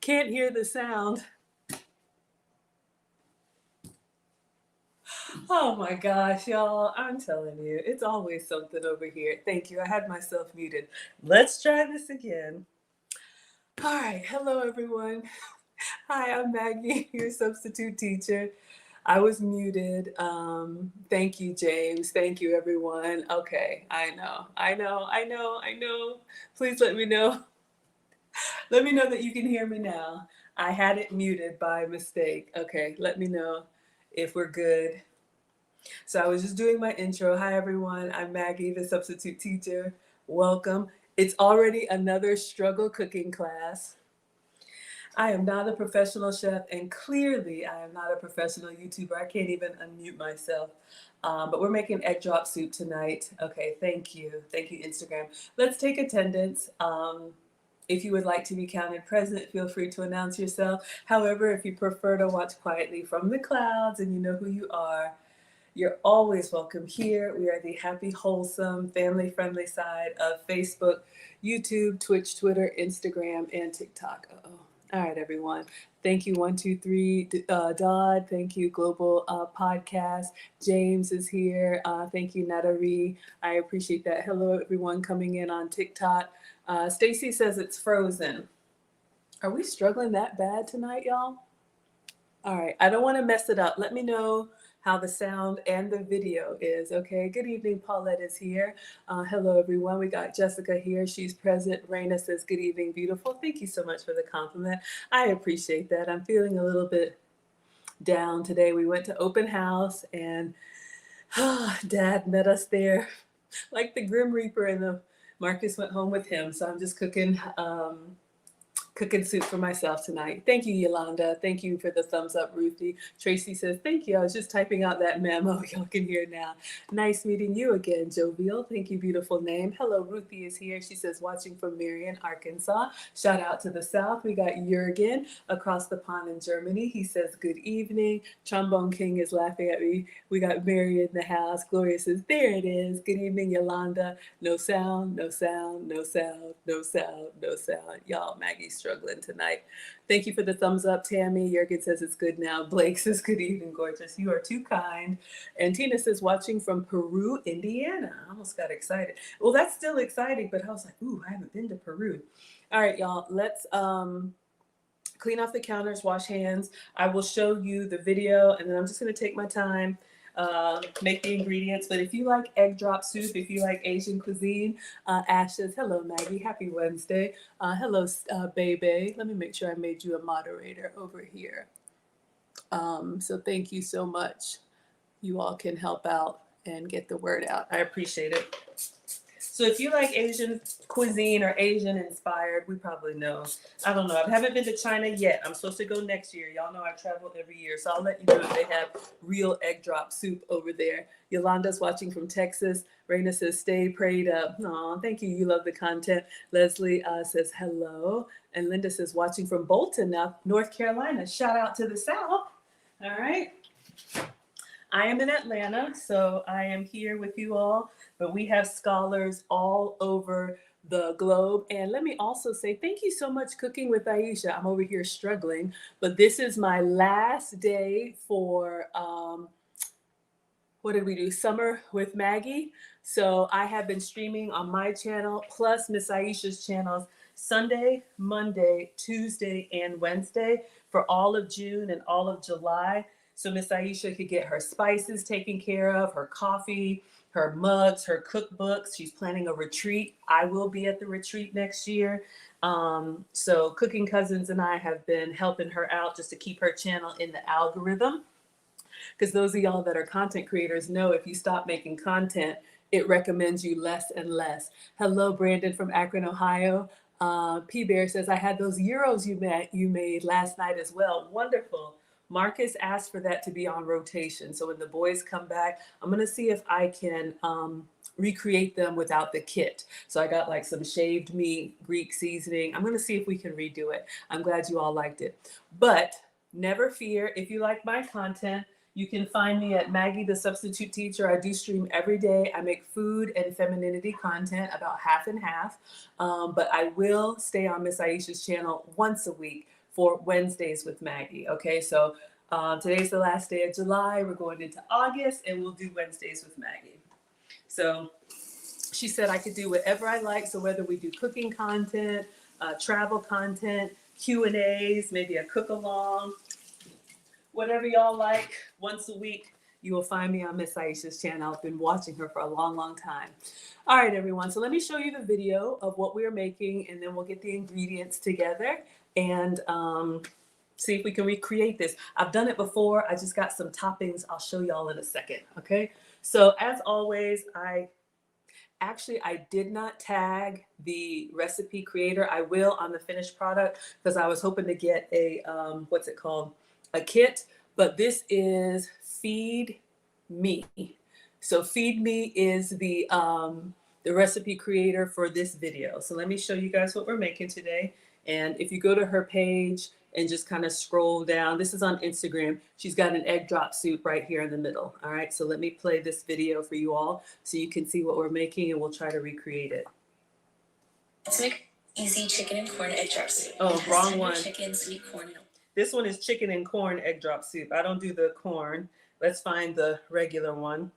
Can't hear the sound. Oh my gosh, y'all. I'm telling you, it's always something over here. Thank you. I had myself muted. Let's try this again. All right. Hello, everyone. Hi, I'm Maggie, your substitute teacher. I was muted. Thank you, James. Thank you, everyone. Okay. I know. Please let me know. Let me know that you can hear me now. I had it muted by mistake. Okay. Let me know if we're good. So I was just doing my intro. Hi, everyone. I'm Maggie, the substitute teacher. Welcome. It's already another struggle cooking class. I am not a professional chef, and clearly I am not a professional YouTuber. I can't even unmute myself. But we're making egg drop soup tonight. Okay, thank you. Thank you, Instagram. Let's take attendance. If you would like to be counted present, feel free to announce yourself. However, if you prefer to watch quietly from the clouds and you know who you are, you're always welcome here. We are the happy, wholesome, family-friendly side of Facebook, YouTube, Twitch, Twitter, Instagram, and TikTok. Uh-oh. All right, everyone. Thank you, 123 Dodd. Thank you, Global Podcast. James is here. Thank you, Natari. I appreciate that. Hello, everyone coming in on TikTok. Stacy says it's frozen. Are we struggling that bad tonight, y'all? All right, I don't want to mess it up. Let me know how the sound and the video is. Okay, good evening. Paulette is here. Hello, everyone. We got Jessica here. She's present. Raina says, good evening, beautiful. Thank you so much for the compliment. I appreciate that. I'm feeling a little bit down today. We went to open house and Dad met us there like the Grim Reaper, and the Marcus went home with him. So I'm just cooking soup for myself tonight. Thank you, Yolanda. Thank you for the thumbs up, Ruthie. Tracy says, thank you. I was just typing out that memo. Y'all can hear now. Nice meeting you again, Jovial. Thank you, beautiful name. Hello, Ruthie is here. She says, watching from Marion, Arkansas. Shout out to the south. We got Jurgen across the pond in Germany. He says, good evening. Trombone King is laughing at me. We got Mary in the house. Gloria says, there it is. Good evening, Yolanda. No sound, no sound, no sound, no sound, no sound. Y'all, Maggie's struggling tonight. Thank you for the thumbs up, Tammy. Jurgen says it's good now. Blake says, good evening, gorgeous. You are too kind. And Tina says, watching from Peru, Indiana. I almost got excited. Well, that's still exciting, but I was like, ooh, I haven't been to Peru. All right, y'all, let's clean off the counters, wash hands. I will show you the video, and then I'm just going to take my time, make the ingredients. But if you like egg drop soup, if you like Asian cuisine, Ash says, hello, Maggie. Happy Wednesday. Hello, Bebe. Let me make sure I made you a moderator over here. So thank you so much. You all can help out and get the word out. I appreciate it. So if you like Asian cuisine or Asian inspired, we probably know. I don't know. I haven't been to China yet. I'm supposed to go next year. Y'all know I travel every year. So I'll let you know if they have real egg drop soup over there. Yolanda's watching from Texas. Raina says, stay prayed up. Aw, thank you. You love the content. Leslie says, hello. And Linda says, watching from Bolton, North Carolina. Shout out to the South. All right. I am in Atlanta, so I am here with you all, but we have scholars all over the globe. And let me also say thank you so much, Cooking with Aisha. I'm over here struggling, but this is my last day for, what did we do? Summer with Maggie. So I have been streaming on my channel, plus Miss Aisha's channels, Sunday, Monday, Tuesday, and Wednesday for all of June and all of July. So Miss Aisha could get her spices taken care of, her coffee, her mugs, her cookbooks. She's planning a retreat. I will be at the retreat next year. So Cooking Cousins and I have been helping her out just to keep her channel in the algorithm. Because those of y'all that are content creators know if you stop making content, it recommends you less and less. Hello, Brandon from Akron, Ohio. P Bear says, I had those gyros you made last night as well. Wonderful. Marcus asked for that to be on rotation. So when the boys come back, I'm going to see if I can recreate them without the kit. So I got like some shaved meat, Greek seasoning. I'm going to see if we can redo it. I'm glad you all liked it. But never fear, if you like my content, you can find me at Maggie the Substitute Teacher. I do stream every day. I make food and femininity content, about half and half. But I will stay on Miss Aisha's channel once a week for Wednesdays with Maggie. Okay, so today's the last day of July. We're going into August, and we'll do Wednesdays with Maggie. So she said I could do whatever I like. So whether we do cooking content, travel content, Q&As, maybe a cook along, whatever y'all like, once a week, you will find me on Miss Aisha's channel. I've been watching her for a long, long time. All right, everyone. So let me show you the video of what we're making, and then we'll get the ingredients together and see if we can recreate this. I've done it before. I just got some toppings. I'll show y'all in a second. Okay. So as always, I did not tag the recipe creator. I will on the finished product because I was hoping to get a, what's it called? A kit, but this is Feed Me. So Feed Me is the recipe creator for this video. So let me show you guys what we're making today. And if you go to her page and just kind of scroll down, this is on Instagram. She's got an egg drop soup right here in the middle. All right, so let me play this video for you all so you can see what we're making, and we'll try to recreate it. Let's make easy chicken and corn egg drop soup. Oh, wrong one. Chicken, sweet corn. This one is chicken and corn egg drop soup. I don't do the corn. Let's find the regular one.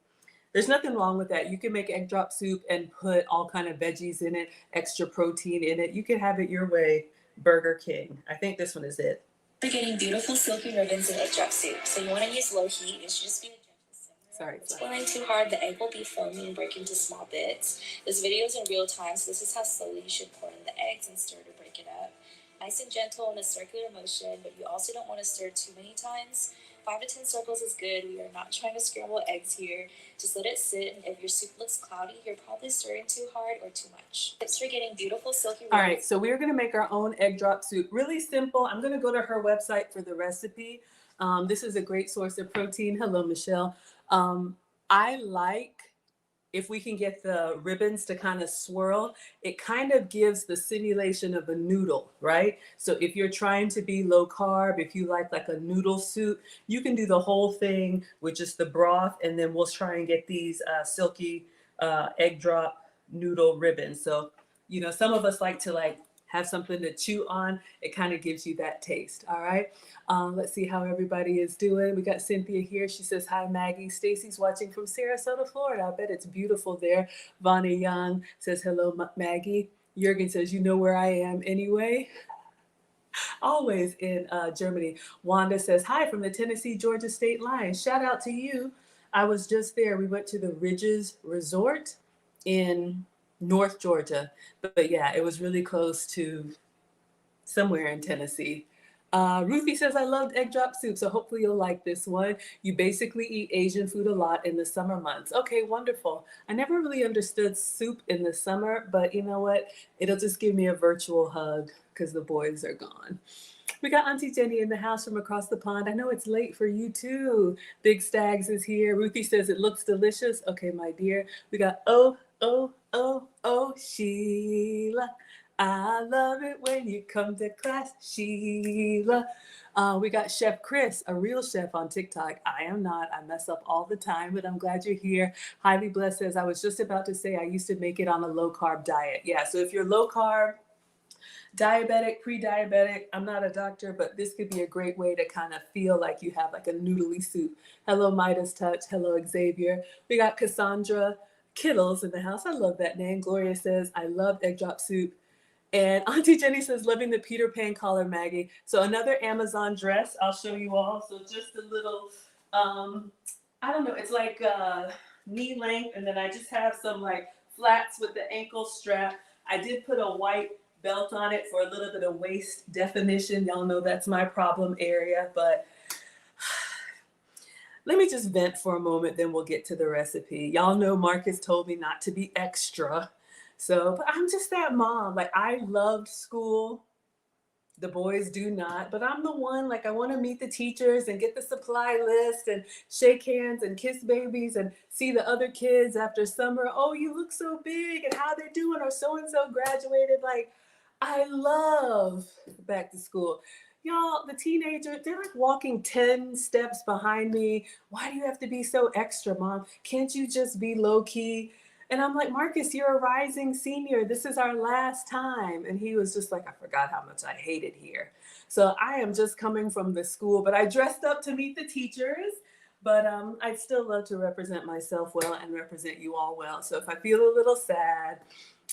There's nothing wrong with that. You can make egg drop soup and put all kind of veggies in it, extra protein in it. You can have it your way. Burger King. I think this one is it. We're getting beautiful silky ribbons in egg drop soup. So you want to use low heat. It should just be a gentle simmer. Sorry. If it's boiling too hard, the egg will be foamy and break into small bits. This video is in real time, so this is how slowly you should pour in the eggs and stir to break it up. Nice and gentle in a circular motion, but you also don't want to stir too many times. 5 to 10 circles is good. We are not trying to scramble eggs here. Just let it sit, and if your soup looks cloudy, you're probably stirring too hard or too much. Tips for getting beautiful silky ribbons. All right, so we're gonna make our own egg drop soup. Really simple. I'm gonna go to her website for the recipe. This is a great source of protein. Hello, Michelle. I like if we can get the ribbons to kind of swirl, it kind of gives the simulation of a noodle, right? So if you're trying to be low carb, if you like a noodle soup, you can do the whole thing with just the broth, and then we'll try and get these silky egg drop noodle ribbons. So, you know, some of us like to have something to chew on. It kind of gives you that taste. All right. Let's see how everybody is doing. We got Cynthia here. She says, hi, Maggie. Stacy's watching from Sarasota, Florida. I bet it's beautiful there. Vonnie Young says, hello, Maggie. Jürgen says, you know where I am anyway. Always in Germany. Wanda says, hi from the Tennessee-Georgia state line. Shout out to you. I was just there. We went to the Ridges Resort in North Georgia, but yeah, it was really close to somewhere in Tennessee. Ruthie says, I loved egg drop soup, so hopefully you'll like this one. You basically eat Asian food a lot in the summer months. Okay, wonderful. I never really understood soup in the summer, but you know what? It'll just give me a virtual hug because the boys are gone. We got Auntie Jenny in the house from across the pond. I know it's late for you too. Big Stags is here. Ruthie says it looks delicious. Okay, my dear. We got oh, Sheila. I love it when you come to class, Sheila. We got Chef Chris, a real chef on TikTok. I am not. I mess up all the time, but I'm glad you're here. Highly Blessed says, I was just about to say I used to make it on a low carb diet. Yeah, so if you're low carb, diabetic, pre-diabetic, I'm not a doctor, but this could be a great way to kind of feel like you have like a noodly soup. Hello, Midas Touch. Hello, Xavier. We got Cassandra Kittles in the house. I love that name. Gloria says, I love egg drop soup. And Auntie Jenny says, loving the Peter Pan collar, Maggie. So another Amazon dress I'll show you all. So just a little, I don't know, it's like knee length. And then I just have some like flats with the ankle strap. I did put a white belt on it for a little bit of waist definition. Y'all know that's my problem area, but let me just vent for a moment, then we'll get to the recipe. Y'all know Marcus told me not to be extra. So, but I'm just that mom. Like, I loved school. The boys do not, but I'm the one, like, I want to meet the teachers and get the supply list and shake hands and kiss babies and see the other kids after summer. Oh, you look so big and how they're doing, or so-and-so graduated. Like, I love back to school. Y'all, the teenagers, they're like walking 10 steps behind me. Why do you have to be so extra, Mom? Can't you just be low key? And I'm like, Marcus, you're a rising senior. This is our last time. And he was just like, I forgot how much I hate it here. So I am just coming from the school, but I dressed up to meet the teachers. But I'd still love to represent myself well and represent you all well. So if I feel a little sad,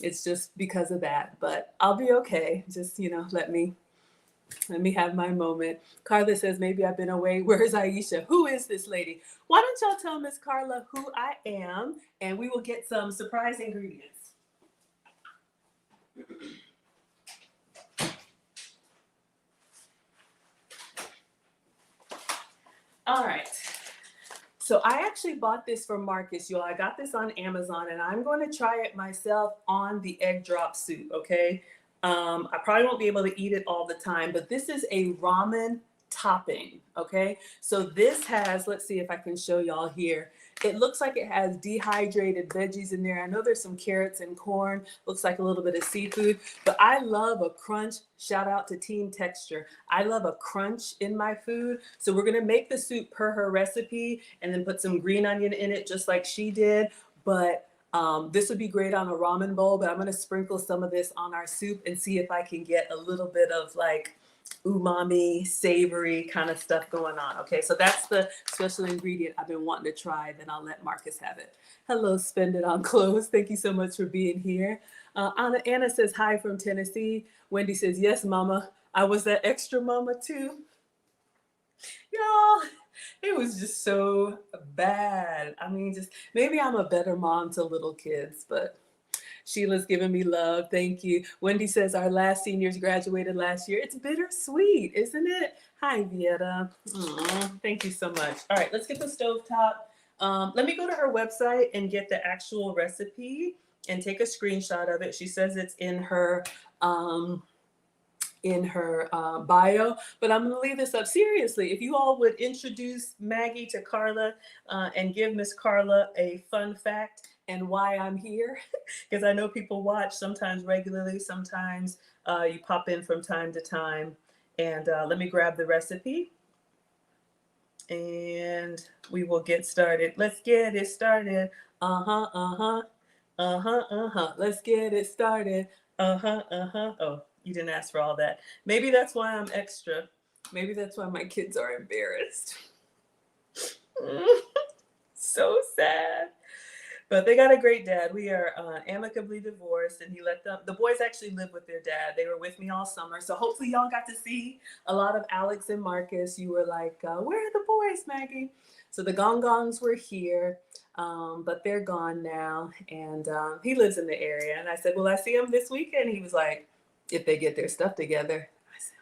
it's just because of that. But I'll be okay. Just, let me have my moment. Carla says, maybe I've been away. Where's Aisha? Who is this lady? Why don't y'all tell Miss Carla who I am, and we will get some surprise ingredients. All right. So I actually bought this from Marcus, y'all. I got this on Amazon, and I'm going to try it myself on the egg drop soup, okay? I probably won't be able to eat it all the time, but this is a ramen topping, okay? So this has, let's see if I can show y'all here. It looks like it has dehydrated veggies in there. I know there's some carrots and corn, looks like a little bit of seafood, but I love a crunch. Shout out to Team Texture. I love a crunch in my food. So we're gonna make the soup per her recipe and then put some green onion in it just like she did. But this would be great on a ramen bowl, but I'm gonna sprinkle some of this on our soup and see if I can get a little bit of like umami, savory kind of stuff going on. Okay, so that's the special ingredient I've been wanting to try. Then I'll let Marcus have it. Hello, Spend It on Clothes. Thank you so much for being here. Anna says hi from Tennessee. Wendy says, yes, mama. I was that extra mama too. Y'all, it was just so bad. I mean, just maybe I'm a better mom to little kids, but Sheila's giving me love. Thank you. Wendy says our last seniors graduated last year. It's bittersweet, isn't it? Hi, Vieta. Thank you so much. All right, let's get the stovetop. Let me go to her website and get the actual recipe and take a screenshot of it. She says it's in her bio, but I'm gonna leave this up. Seriously, if you all would introduce Maggie to Carla and give Miss Carla a fun fact and why I'm here, because I know people watch sometimes regularly, sometimes you pop in from time to time. And let me grab the recipe and we will get started. Let's get it started. Let's get it started. Oh, you didn't ask for all that. Maybe that's why I'm extra. Maybe that's why my kids are embarrassed. So sad. But they got a great dad. We are amicably divorced, and he let them. The boys actually live with their dad. They were with me all summer, so hopefully y'all got to see a lot of Alex and Marcus. You were like, "Where are the boys, Maggie?" So the Gong Gongs were here, but they're gone now, and he lives in the area. And I said, "Will I see him this weekend?" He was like, "If they get their stuff together." I said,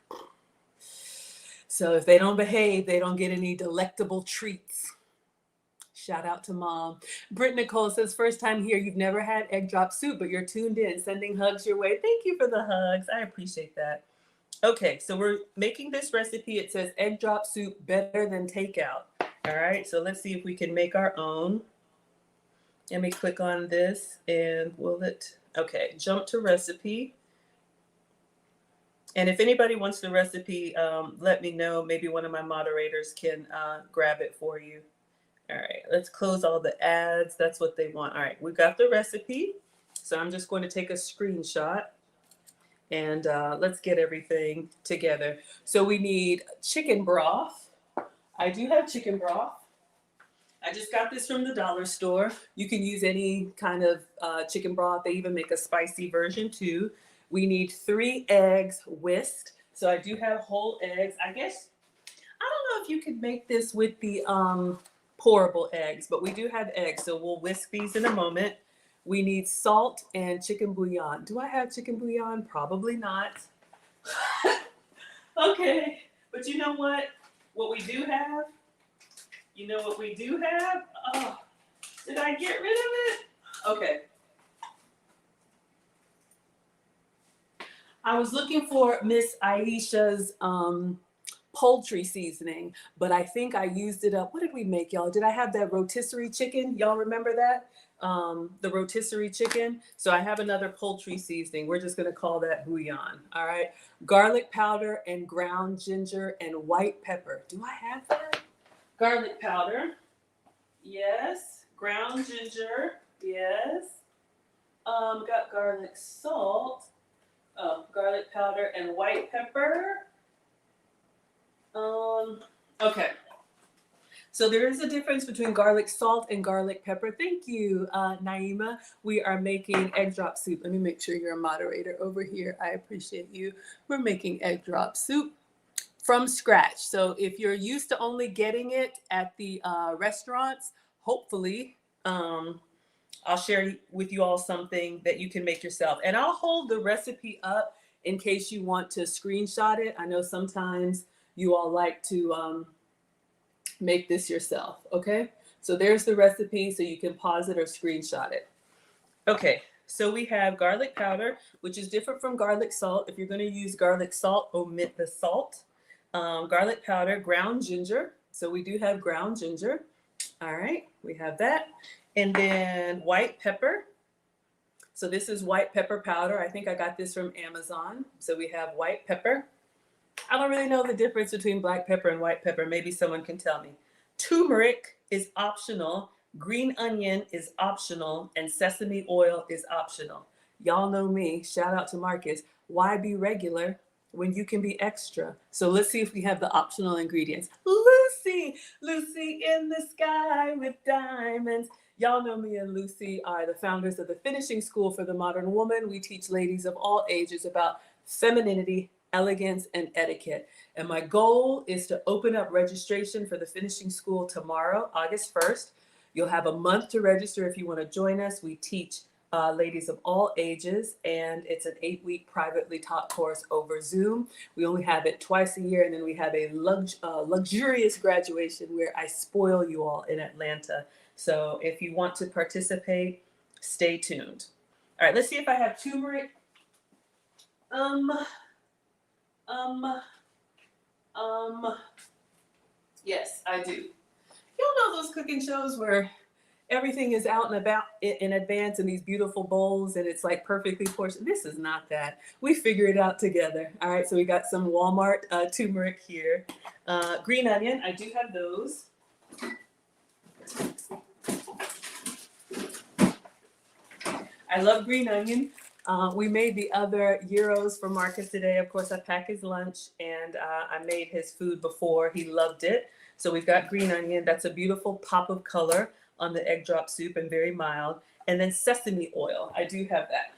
"So if they don't behave, they don't get any delectable treats." Shout out to mom. Britt Nicole says, first time here, you've never had egg drop soup, but you're tuned in, sending hugs your way. Thank you for the hugs. I appreciate that. Okay, so we're making this recipe. It says egg drop soup better than takeout. All right, so let's see if we can make our own. Let me click on this and will it, okay, jump to recipe. And if anybody wants the recipe, let me know. Maybe one of my moderators can grab it for you. All right, let's close all the ads. That's what they want. All right, we've got the recipe. So I'm just going to take a screenshot and let's get everything together. So we need chicken broth. I do have chicken broth. I just got this from the dollar store. You can use any kind of chicken broth. They even make a spicy version too. We need 3 eggs whisked. So I do have whole eggs. I guess, I don't know if you could make this with the pourable eggs, but we do have eggs, so we'll whisk these in a moment. We need salt and chicken bouillon. Do I have chicken bouillon? Probably not. Okay, but you know what? What we do have? You know what we do have? Oh, did I get rid of it? Okay. I was looking for Miss Aisha's poultry seasoning, but I think I used it up. What did we make, y'all? Did I have that rotisserie chicken? Y'all remember that? The rotisserie chicken. So I have another poultry seasoning. We're just going to call that bouillon. All right. Garlic powder and ground ginger and white pepper. Do I have that? Garlic powder. Yes. Ground ginger. Yes. Got garlic salt, garlic powder, and white pepper. Okay. So there is a difference between garlic salt and garlic pepper. Thank you, Naima. We are making egg drop soup. Let me make sure you're a moderator over here. I appreciate you. We're making egg drop soup from scratch. So if you're used to only getting it at the restaurants, hopefully I'll share with you all something that you can make yourself. And I'll hold the recipe up in case you want to screenshot it. I know sometimes you all like to make this yourself, okay? So there's the recipe, so you can pause it or screenshot it. Okay, so we have garlic powder, which is different from garlic salt. If you're gonna use garlic salt, omit the salt. Garlic powder, ground ginger. So we do have ground ginger. All right, we have that. And then white pepper. So this is white pepper powder. I think I got this from Amazon. So we have white pepper. I don't really know the difference between black pepper and white pepper. Maybe someone can tell me. Turmeric is optional. Green onion is optional. And sesame oil is optional. Y'all know me. Shout out to Marcus. Why be regular when you can be extra? So let's see if we have the optional ingredients. Lucy, Lucy in the sky with diamonds. Y'all know me and Lucy are the founders of the Finishing School for the Modern Woman. We teach ladies of all ages about femininity, elegance, and etiquette. And my goal is to open up registration for the Finishing School tomorrow, August 1st. You'll have a month to register if you want to join us. We teach ladies of all ages, and it's an 8-week privately taught course over Zoom. We only have it twice a year, and then we have a luxurious graduation where I spoil you all in Atlanta. So if you want to participate, stay tuned. All right, let's see if I have turmeric. Yes, I do. Y'all know those cooking shows where everything is out and about in advance in these beautiful bowls and it's like perfectly portioned? This is not that. We figure it out together. All right, so we got some Walmart turmeric here. Green onion, I do have those. I love green onion. We made the other gyros for Marcus today. Of course, I packed his lunch and I made his food before. He loved it. So we've got green onion. That's a beautiful pop of color on the egg drop soup and very mild. And then sesame oil. I do have that.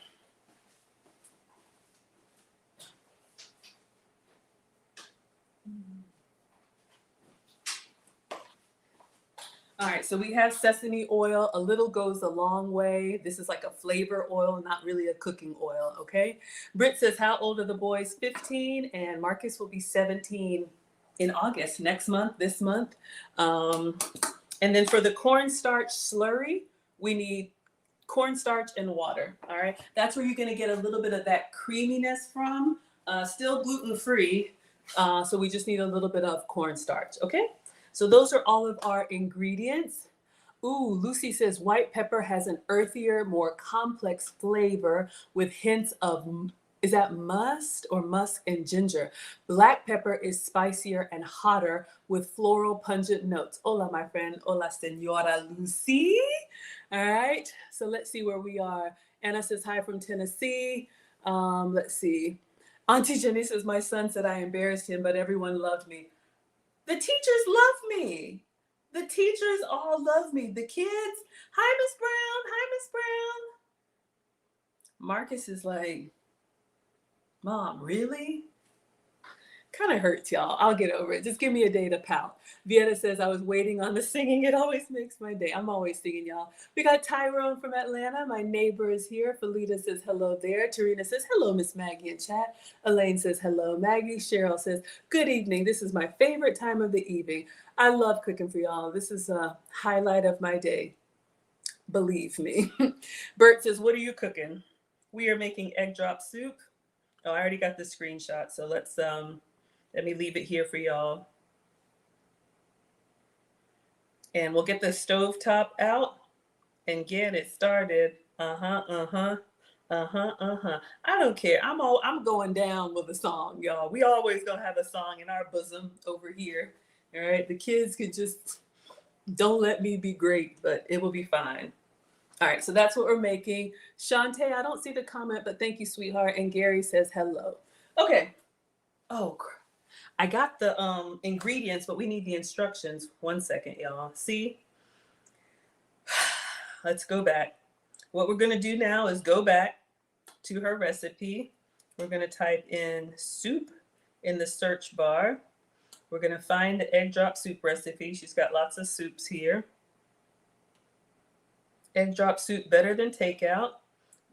All right, so we have sesame oil. A little goes a long way. This is like a flavor oil, not really a cooking oil, okay? Britt says, how old are the boys? 15, and Marcus will be 17 in August, next month, this month. And then for the cornstarch slurry, we need cornstarch and water, all right? That's where you're gonna get a little bit of that creaminess from, still gluten-free, so we just need a little bit of cornstarch, okay? So those are all of our ingredients. Ooh, Lucy says white pepper has an earthier, more complex flavor with hints of, is that musk and ginger? Black pepper is spicier and hotter with floral pungent notes. Hola, my friend. Hola, Senora Lucy. All right, so let's see where we are. Anna says hi from Tennessee. Let's see. Auntie Jenny says, my son said I embarrassed him, but everyone loved me. The teachers love me. The teachers all love me. The kids, hi, Miss Brown. Hi, Miss Brown. Marcus is like, Mom, really? Kind of hurts, y'all. I'll get over it. Just give me a day to pout. Vieta says, I was waiting on the singing. It always makes my day. I'm always singing, y'all. We got Tyrone from Atlanta. My neighbor is here. Felita says, hello there. Tarina says, hello, Miss Maggie in chat. Elaine says, hello, Maggie. Cheryl says, good evening. This is my favorite time of the evening. I love cooking for y'all. This is a highlight of my day. Believe me. Bert says, what are you cooking? We are making egg drop soup. Oh, I already got the screenshot. So let me leave it here for y'all. And we'll get the stovetop out and get it started. I don't care. I'm going down with a song, y'all. We always gonna have a song in our bosom over here. All right. The kids could just don't let me be great, but it will be fine. All right, so that's what we're making. Shantae, I don't see the comment, but thank you, sweetheart. And Gary says hello. Okay. Oh, I got the ingredients, but we need the instructions. 1 second, y'all. See? Let's go back. What we're going to do now is go back to her recipe. We're going to type in soup in the search bar. We're going to find the egg drop soup recipe. She's got lots of soups here. Egg drop soup better than takeout.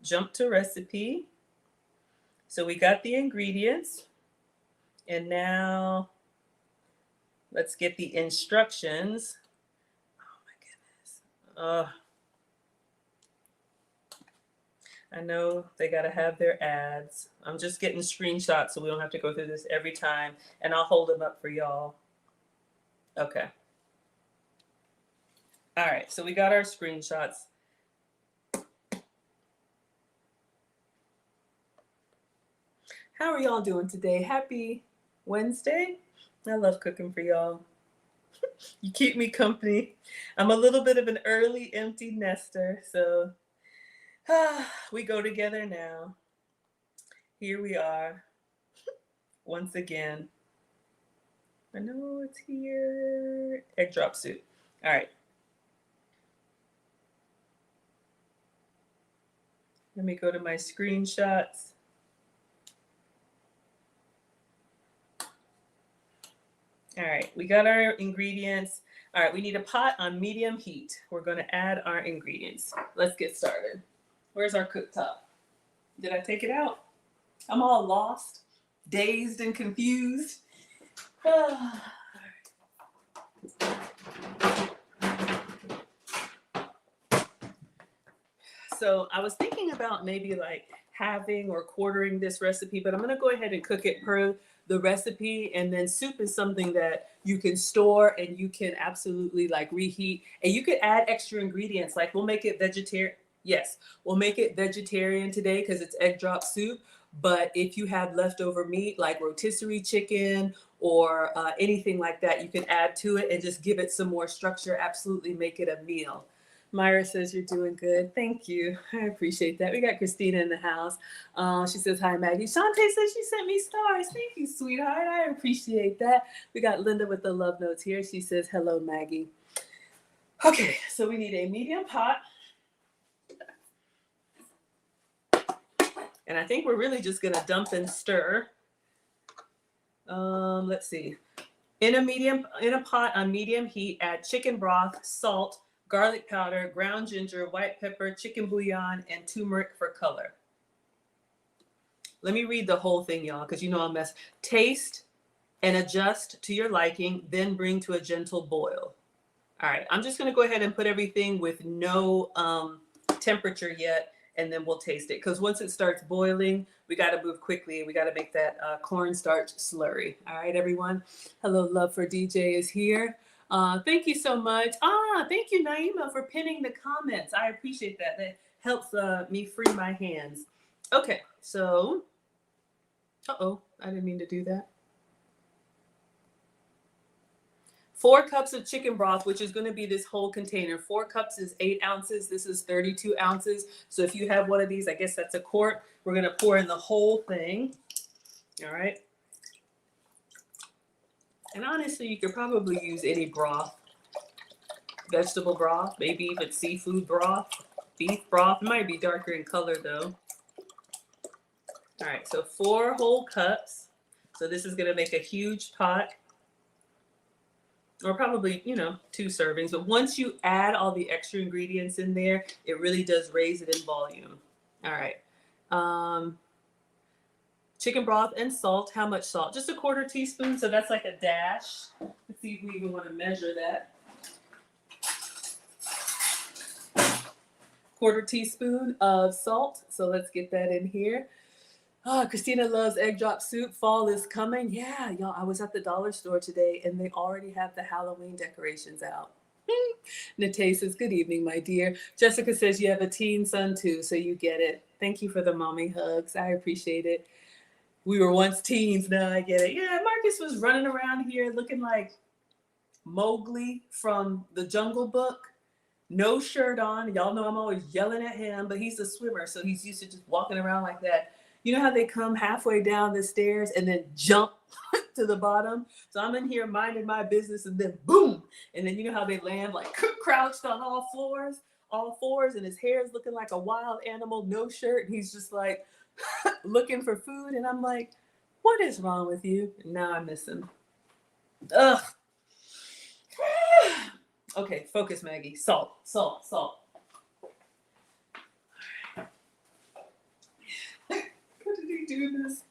Jump to recipe. So we got the ingredients. And now let's get the instructions. Oh my goodness. I know they got to have their ads. I'm just getting screenshots so we don't have to go through this every time. And I'll hold them up for y'all. Okay. All right, so we got our screenshots. How are y'all doing today? Happy Wednesday. I love cooking for y'all. You keep me company. I'm a little bit of an early empty nester, so we go together now. Here we are once again. I know it's here. Egg drop soup. All right. Let me go to my screenshots. All right, we got our ingredients. All right, we need a pot on medium heat. We're going to add our ingredients. Let's get started. Where's our cooktop? Did I take it out? I'm all lost, dazed, and confused. So I was thinking about maybe like having or quartering this recipe, but I'm going to go ahead and cook it per the recipe. And then soup is something that you can store and you can absolutely like reheat, and you could add extra ingredients. Like we'll make it vegetarian. Yes, we'll make it vegetarian today because it's egg drop soup. But if you have leftover meat like rotisserie chicken or anything like that, you can add to it and just give it some more structure. Absolutely make it a meal. Myra says you're doing good. Thank you. I appreciate that. We got Christina in the house. She says, hi, Maggie. Shantae says she sent me stars. Thank you, sweetheart. I appreciate that. We got Linda with the love notes here. She says, hello, Maggie. Okay, so we need a medium pot. And I think we're really just going to dump and stir. Let's see. In a pot on medium heat, add chicken broth, salt, garlic powder, ground ginger, white pepper, chicken bouillon, and turmeric for color. Let me read the whole thing, y'all, because you know I'll mess. Taste and adjust to your liking, then bring to a gentle boil. All right, I'm just going to go ahead and put everything with no temperature yet, and then we'll taste it. Because once it starts boiling, we got to move quickly. We got to make that cornstarch slurry. All right, everyone. Hello, Love for DJ is here. Thank you so much. Thank you, Naima, for pinning the comments. I appreciate that. That helps me free my hands. Okay, so, I didn't mean to do that. 4 cups of chicken broth, which is going to be this whole container. 4 cups is 8 ounces. This is 32 ounces. So if you have one of these, I guess that's a quart. We're going to pour in the whole thing. All right. And honestly, you could probably use any broth, vegetable broth, maybe even seafood broth, beef broth. It might be darker in color though. All right, so 4 whole cups. So this is gonna make a huge pot, or probably, 2 servings. But once you add all the extra ingredients in there, it really does raise it in volume. All right. Chicken broth and salt. How much salt? Just a 1/4 teaspoon. So that's like a dash. Let's see if we even want to measure that. 1/4 teaspoon of salt. So let's get that in here. Christina loves egg drop soup. Fall is coming. Yeah, y'all, I was at the dollar store today and they already have the Halloween decorations out. Nate says, good evening, my dear. Jessica says you have a teen son too, so you get it. Thank you for the mommy hugs. I appreciate it. We were once teens, now I get it. Yeah, Marcus was running around here looking like Mowgli from the Jungle Book. no shirt on. Y'all know I'm always yelling at him, but he's a swimmer, so he's used to just walking around like that. You know how they come halfway down the stairs and then jump to the bottom? So I'm in here minding my business, and then boom, and then you know how they land like crouched on all fours, and his hair is looking like a wild animal, no shirt, and he's just like looking for food, and I'm like, what is wrong with you? And now I miss him. Ugh. Okay, focus, Maggie. Salt, salt, salt. How did he do this?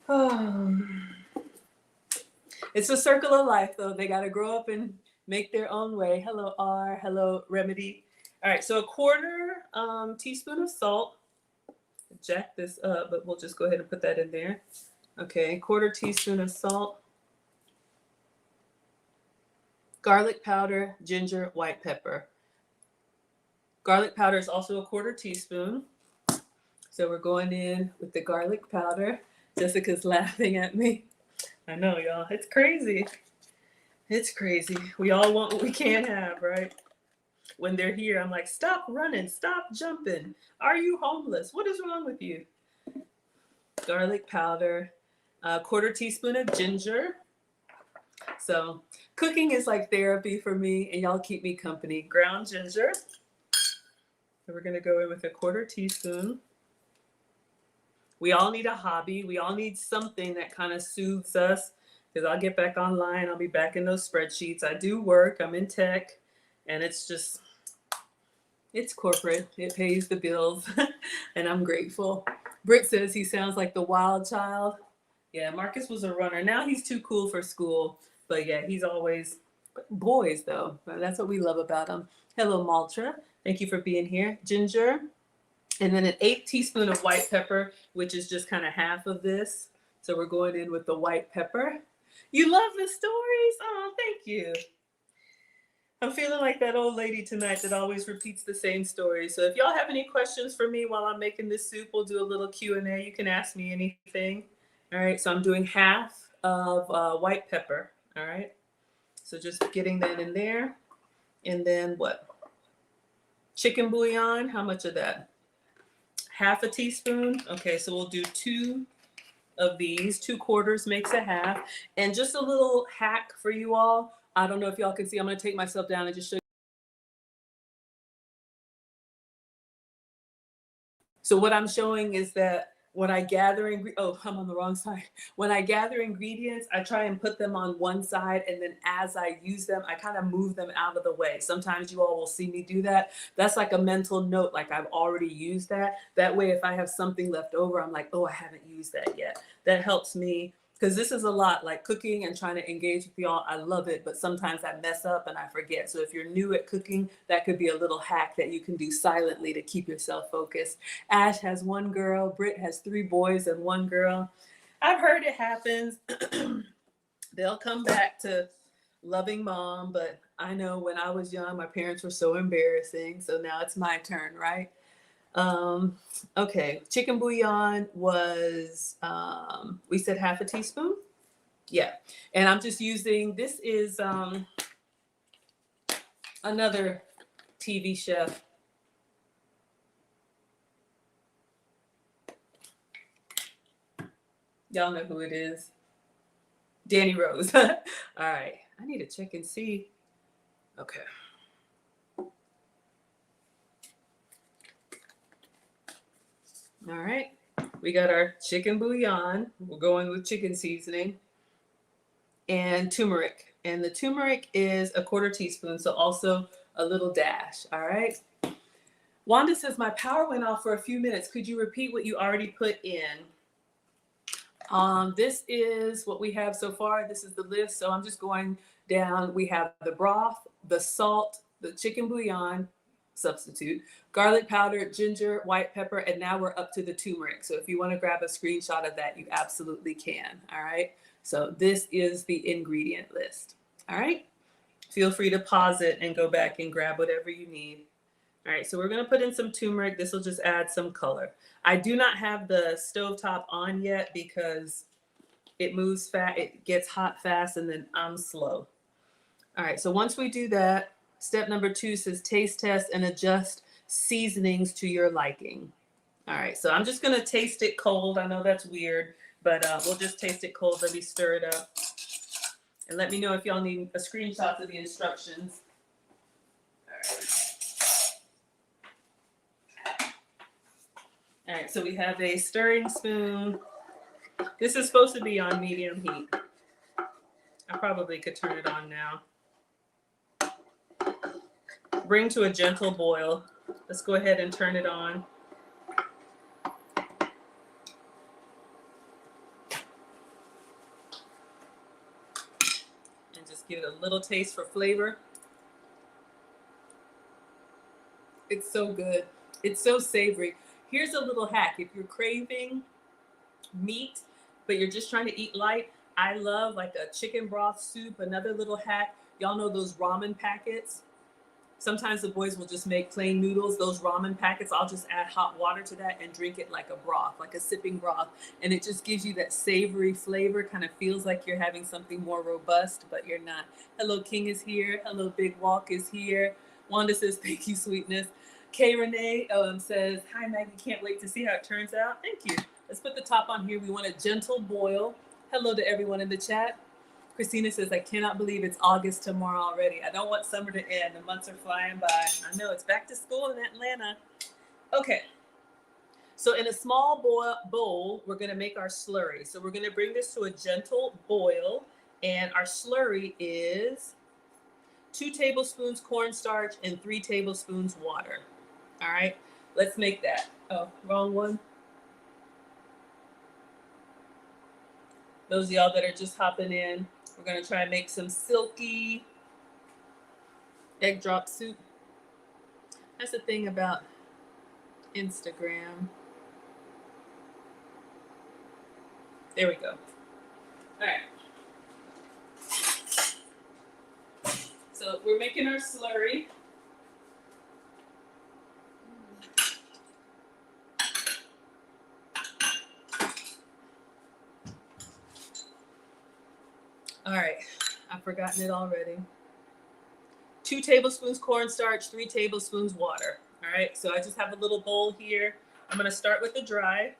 Oh. It's a circle of life, though. They got to grow up and make their own way. Hello, R. Hello, Remedy. All right, so a quarter teaspoon of salt. Jack this up, but we'll just go ahead and put that in there. Okay, quarter teaspoon of salt. Garlic powder, ginger, white pepper. Garlic powder is also a quarter teaspoon. So we're going in with the garlic powder. Jessica's laughing at me. I know, y'all. It's crazy. It's crazy. We all want what we can't have, right? When they're here, I'm like, stop running, stop jumping. Are you homeless? What is wrong with you? Garlic powder, a quarter teaspoon of ginger. So cooking is like therapy for me, and y'all keep me company. Ground ginger. So we're gonna go in with a quarter teaspoon. We all need a hobby. We all need something that kind of soothes us, because I'll get back online. I'll be back in those spreadsheets. I do work. I'm in tech, and it's corporate. It pays the bills, and I'm grateful. Britt says he sounds like the wild child. Yeah, Marcus was a runner. Now he's too cool for school. But yeah, he's always boys, though. That's what we love about him. Hello, Maltra. Thank you for being here. Ginger. And then an 1/8 teaspoon of white pepper, which is just kind of half of this. So we're going in with the white pepper. You love the stories? Oh, thank you. I'm feeling like that old lady tonight that always repeats the same story. So if y'all have any questions for me while I'm making this soup, we'll do a little Q&A. You can ask me anything. All right, so I'm doing half of white pepper. All right, so just getting that in there. And then what? Chicken bouillon, how much of that? Half a teaspoon. Okay, so we'll do 2 of these. 2/4 makes a half. And just a little hack for you all. I don't know if y'all can see. I'm going to take myself down and just show you. So what I'm showing is that when I gather I'm on the wrong side. When I gather ingredients, I try and put them on one side, and then as I use them, I kind of move them out of the way. Sometimes you all will see me do that. That's like a mental note, like I've already used that. That way, if I have something left over, I'm like, oh, I haven't used that yet. That helps me, because this is a lot, like cooking and trying to engage with y'all. I love it, but sometimes I mess up and I forget. So if you're new at cooking, that could be a little hack that you can do silently to keep yourself focused. Ash has 1 girl. Britt has 3 boys and 1 girl. I've heard it happens. They'll come back to loving mom, but I know when I was young, my parents were so embarrassing. So now it's my turn, right? Okay, chicken bouillon was, we said half a teaspoon. Yeah, and I'm just using, this is another TV chef. Y'all know who it is. Danny Rose. All right, I need to check and see. Okay. All right, we got our chicken bouillon. We're going with chicken seasoning and turmeric. And the turmeric is a 1/4 teaspoon, so also a little dash. All right. Wanda says, my power went off for a few minutes. Could you repeat what you already put in? This is what we have so far. This is the list. So I'm just going down. We have the broth, the salt, the chicken bouillon, substitute, garlic powder, ginger, white pepper, and now we're up to the turmeric. So if you want to grab a screenshot of that, you absolutely can. All right. So this is the ingredient list. All right. Feel free to pause it and go back and grab whatever you need. All right, so we're going to put in some turmeric. This will just add some color. I do not have the stovetop on yet because it moves fast. It gets hot fast, and then I'm slow. All right, so once we do that, Step number 2 says taste test and adjust seasonings to your liking. All right, so I'm just gonna taste it cold. I know that's weird, but we'll just taste it cold. Let me stir it up. And let me know if y'all need a screenshot of the instructions. All right. All right, so we have a stirring spoon. This is supposed to be on medium heat. I probably could turn it on now. Bring to a gentle boil. Let's go ahead and turn it on. And just give it a little taste for flavor. It's so good. It's so savory. Here's a little hack. If you're craving meat, but you're just trying to eat light, I love like a chicken broth soup. Another little hack. Y'all know those ramen packets? Sometimes the boys will just make plain noodles, those ramen packets. I'll just add hot water to that and drink it like a broth, like a sipping broth. And it just gives you that savory flavor, kind of feels like you're having something more robust, but you're not. Hello, King is here. Hello, Big Walk is here. Wanda says, thank you, sweetness. Kay Renee says, hi, Maggie, can't wait to see how it turns out. Thank you. Let's put the top on here. We want a gentle boil. Hello to everyone in the chat. Christina says, I cannot believe it's August tomorrow already. I don't want summer to end. The months are flying by. I know, it's back to school in Atlanta. Okay. So in a small bowl, we're going to make our slurry. So we're going to bring this to a gentle boil. And our slurry is 2 tablespoons cornstarch and 3 tablespoons water. All right. Let's make that. Oh, wrong one. Those of y'all that are just hopping in, we're going to try and make some silky egg drop soup. That's the thing about Instagram. There we go. All right. So we're making our slurry. All right, I've forgotten it already. 2 tablespoons cornstarch, 3 tablespoons water. All right, so I just have a little bowl here. I'm gonna start with the dry.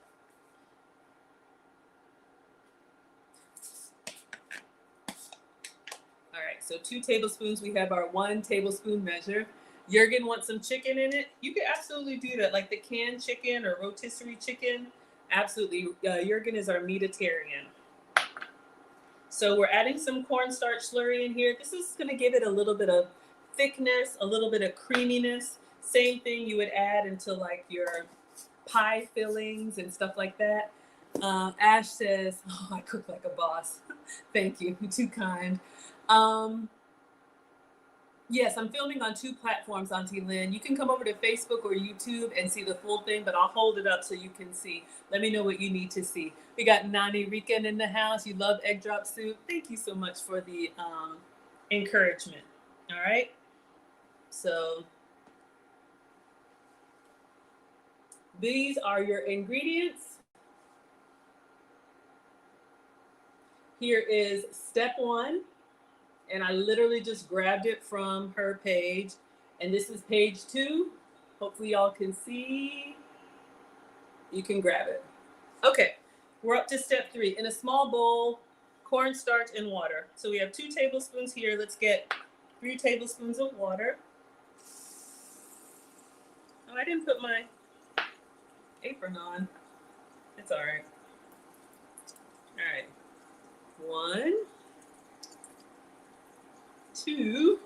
All right, so 2 tablespoons, we have our 1 tablespoon measure. Jurgen wants some chicken in it. You can absolutely do that, like the canned chicken or rotisserie chicken. Absolutely, Jurgen is our meatitarian. So we're adding some cornstarch slurry in here. This is gonna give it a little bit of thickness, a little bit of creaminess. Same thing you would add into like your pie fillings and stuff like that. Ash says, oh, I cook like a boss. Thank you, you're too kind. Yes, I'm filming on 2 platforms, Auntie Lynn. You can come over to Facebook or YouTube and see the full thing, but I'll hold it up so you can see. Let me know what you need to see. We got Nani Rican in the house. You love egg drop soup. Thank you so much for the encouragement. All right. So these are your ingredients. Here is step 1. And I literally just grabbed it from her page. And this is page 2. Hopefully y'all can see. You can grab it. Okay, we're up to step 3. In a small bowl, cornstarch and water. So we have 2 tablespoons here. Let's get 3 tablespoons of water. Oh, I didn't put my apron on. It's all right. All right. 1, 2,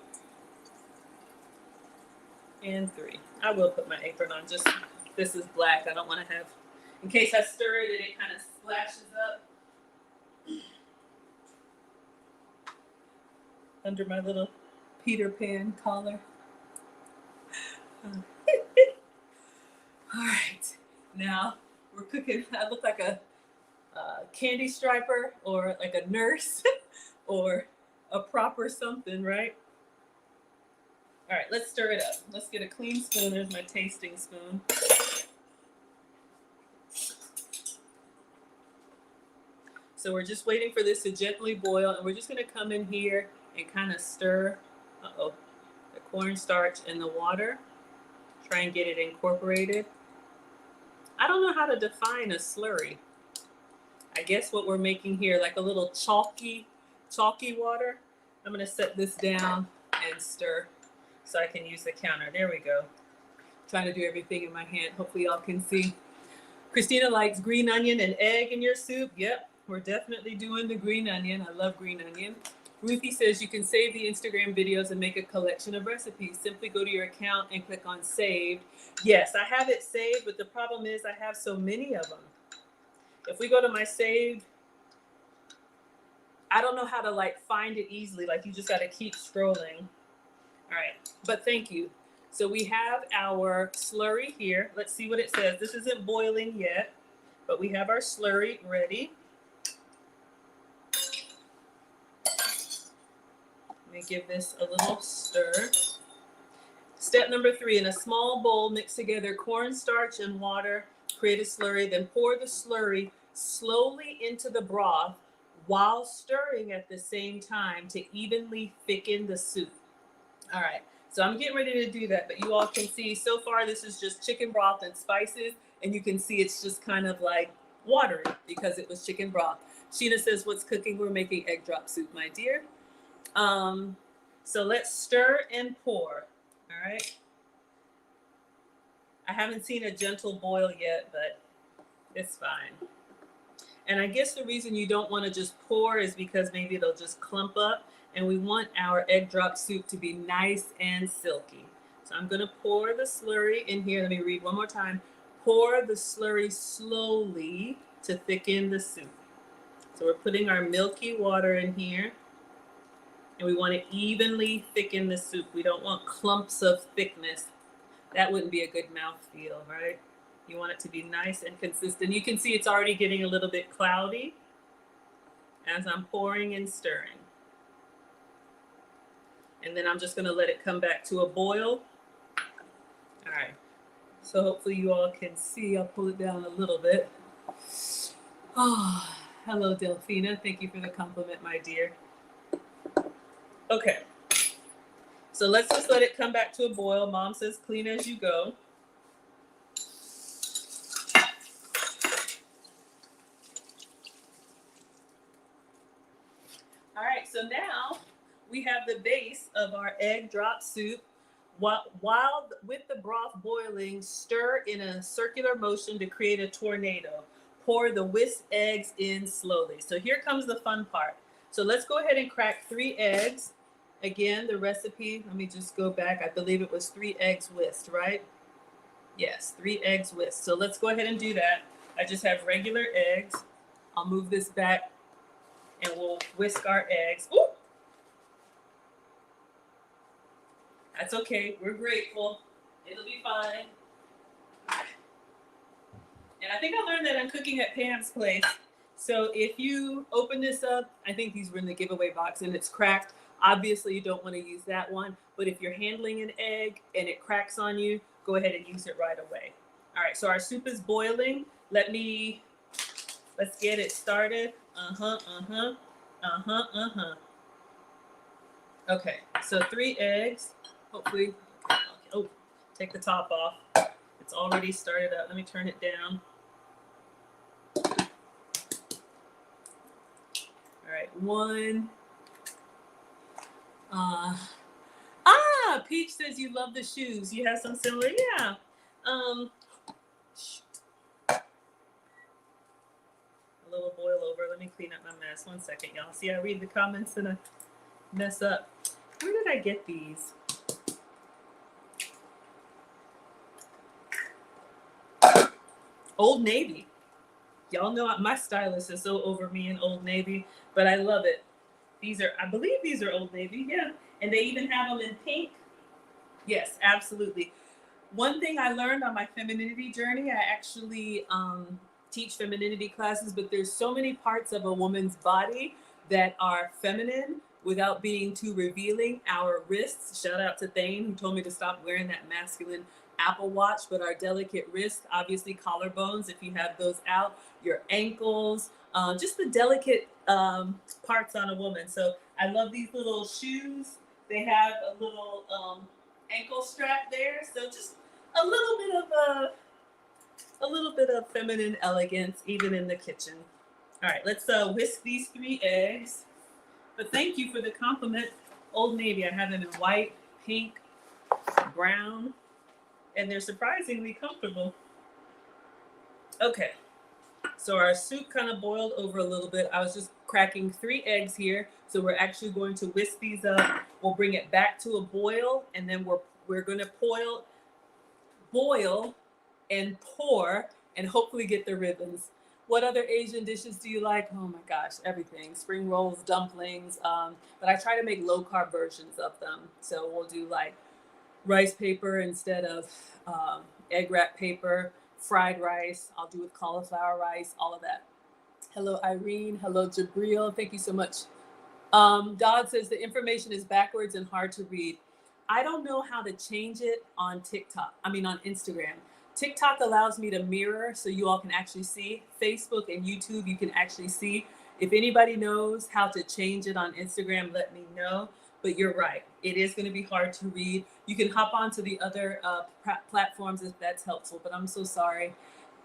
and 3. I will put my apron on. Just this is black. I don't want to have, in case I stir it and it kind of splashes up under my little Peter Pan collar. All right, now we're cooking. I look like a candy striper or like a nurse or a proper something, right? All right, let's stir it up. Let's get a clean spoon. There's my tasting spoon. So we're just waiting for this to gently boil, and we're just gonna come in here and kind of stir. Uh-oh, the cornstarch in the water. Try and get it incorporated. I don't know how to define a slurry. I guess what we're making here, like a little chalky water. I'm gonna set this down and stir so I can use the counter. There we go. Trying to do everything in my hand. Hopefully y'all can see. Christina likes green onion and egg in your soup. Yep, we're definitely doing the green onion. I love green onion. Ruthie says you can save the Instagram videos and make a collection of recipes. Simply go to your account and click on saved. Yes, I have it saved, but the problem is I have so many of them. If we go to my saved, I don't know how to like find it easily. Like you just got to keep scrolling. All right, but thank you. So we have our slurry here. Let's see what it says. This isn't boiling yet, but we have our slurry ready. Let me give this a little stir. Step number 3, in a small bowl, mix together cornstarch and water, create a slurry, then pour the slurry slowly into the broth while stirring at the same time to evenly thicken the soup. All right, so I'm getting ready to do that, but you all can see so far this is just chicken broth and spices, and you can see it's just kind of like watery because it was chicken broth. Sheena says, what's cooking? We're making egg drop soup, my dear. So let's stir and pour. All right. I haven't seen a gentle boil yet, but it's fine. And I guess the reason you don't want to just pour is because maybe it'll just clump up, and we want our egg drop soup to be nice and silky. So I'm going to pour the slurry in here. Let me read one more time. Pour the slurry slowly to thicken the soup. So we're putting our milky water in here, and we want to evenly thicken the soup. We don't want clumps of thickness. That wouldn't be a good mouthfeel, right? You want it to be nice and consistent. You can see it's already getting a little bit cloudy as I'm pouring and stirring. And then I'm just going to let it come back to a boil. All right. So hopefully you all can see. I'll pull it down a little bit. Oh, hello, Delphina. Thank you for the compliment, my dear. Okay. So let's just let it come back to a boil. Mom says clean as you go. All right, so now we have the base of our egg drop soup. While with the broth boiling, stir in a circular motion to create a tornado. Pour the whisked eggs in slowly. So here comes the fun part. So let's go ahead and crack 3 eggs. Again, the recipe, let me just go back. I believe it was 3 eggs whisked, right? Yes, 3 eggs whisked. So let's go ahead and do that. I just have regular eggs. I'll move this back and we'll whisk our eggs. Ooh! That's okay. We're grateful. It'll be fine. And I think I learned that I'm cooking at Pam's place. So if you open this up, I think these were in the giveaway box and it's cracked. Obviously, you don't want to use that one. But if you're handling an egg and it cracks on you, go ahead and use it right away. All right, so our soup is boiling. Let's get it started. Okay, so 3 eggs. Hopefully, oh, take the top off. It's already started up. Let me turn it down. All right, 1. Peach says you love the shoes. You have some similar, yeah. Shoot. A little boil over. Let me clean up my mess. 1 second, y'all. See, I read the comments and I mess up. Where did I get these? Old Navy. Y'all know my stylist is so over me in Old Navy, but I love it. I believe these are Old Navy, yeah. And they even have them in pink. Yes, absolutely. One thing I learned on my femininity journey, I actually teach femininity classes, but there's so many parts of a woman's body that are feminine without being too revealing. Our wrists, shout out to Thane, who told me to stop wearing that masculine Apple Watch, but our delicate wrists, obviously collarbones, if you have those out, your ankles, just the delicate parts on a woman. So I love these little shoes. They have a little ankle strap there. So just a little bit of feminine elegance, even in the kitchen. All right, let's whisk these 3 eggs. But thank you for the compliment. Old Navy, I have them in white, pink, brown, and they're surprisingly comfortable. Okay, so our soup kind of boiled over a little bit. I was just cracking 3 eggs here. So we're actually going to whisk these up. We'll bring it back to a boil, and then we're going to boil and pour and hopefully get the ribbons. What other Asian dishes do you like? Oh my gosh, everything. Spring rolls, dumplings. But I try to make low carb versions of them. So we'll do like rice paper instead of egg wrap paper, fried rice. I'll do with cauliflower rice, all of that. Hello, Irene. Hello, Jabril. Thank you so much. Dodd says the information is backwards and hard to read. I don't know how to change it on on Instagram. TikTok allows me to mirror so you all can actually see. Facebook and YouTube, you can actually see. If anybody knows how to change it on Instagram, let me know. But you're right. It is going to be hard to read. You can hop onto the other platforms if that's helpful, but I'm so sorry.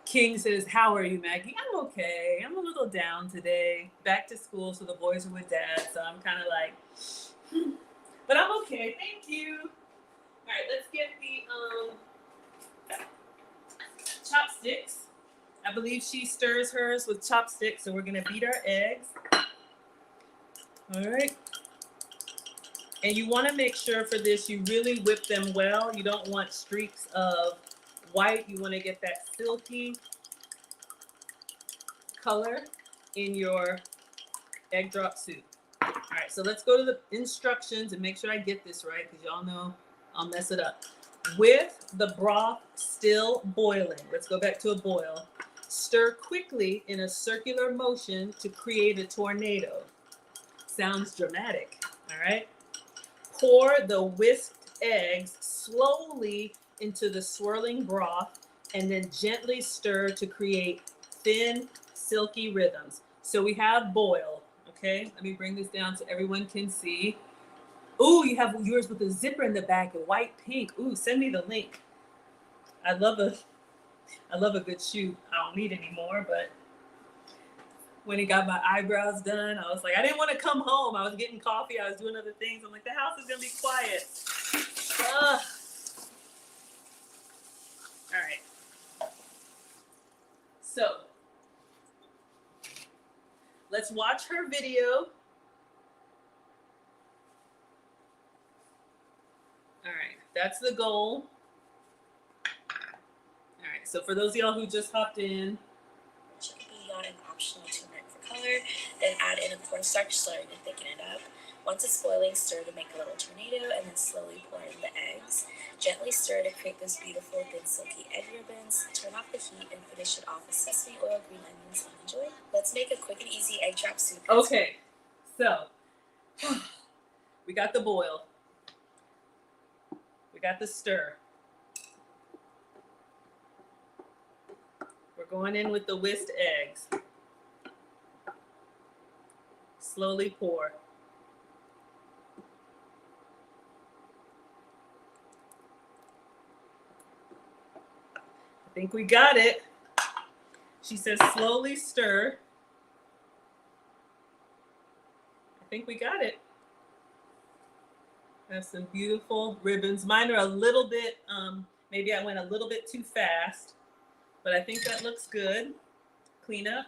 King says, how are you, Maggie? I'm okay. I'm a little down today. Back to school, so the boys are with dad. So I'm kind of like, but I'm okay. Thank you. All right, let's get the chopsticks. I believe she stirs hers with chopsticks, so we're going to beat our eggs. All right. And you want to make sure for this, you really whip them well. You don't want streaks of white. You want to get that silky color in your egg drop soup. All right, so let's go to the instructions and make sure I get this right, because y'all know I'll mess it up. With the broth still boiling, let's go back to a boil. Stir quickly in a circular motion to create a tornado. Sounds dramatic, all right? Pour the whisked eggs slowly into the swirling broth and then gently stir to create thin, silky rhythms. So we have boil, okay? Let me bring this down so everyone can see. Ooh, you have yours with a zipper in the back, a white pink. Ooh, send me the link. I love a good shoe. I don't need any more, but when he got my eyebrows done, I was like, I didn't want to come home. I was getting coffee. I was doing other things. I'm like, the house is going to be quiet. All right. So let's watch her video. All right, that's the goal. All right, so for those of y'all who just hopped in, on an optional turmeric for color, then add in a cornstarch slurry to thicken it up. Once it's boiling, stir to make a little tornado, and then slowly pour in the eggs. Gently stir to create those beautiful, thin, silky egg ribbons. Turn off the heat and finish it off with sesame oil, green onions, and enjoy. Let's make a quick and easy egg drop soup. Okay, so we got the boil. We got the stir. We're going in with the whisked eggs. Slowly pour. I think we got it. She says slowly stir. I think we got it. That's some beautiful ribbons. Mine are a little bit, maybe I went a little bit too fast, but I think that looks good. Clean up.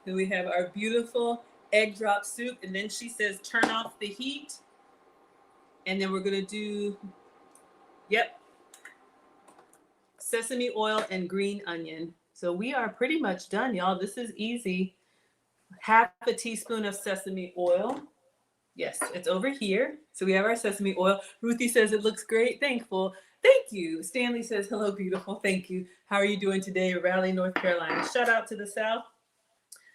Then we have our beautiful egg drop soup. And then she says, turn off the heat. And then we're gonna do, sesame oil and green onion. So we are pretty much done, y'all. This is easy. Half a teaspoon of sesame oil. Yes, it's over here. So we have our sesame oil. Ruthie says it looks great. Thankful. Thank you. Stanley says, hello, beautiful. Thank you. How are you doing today? Raleigh, North Carolina. Shout out to the South.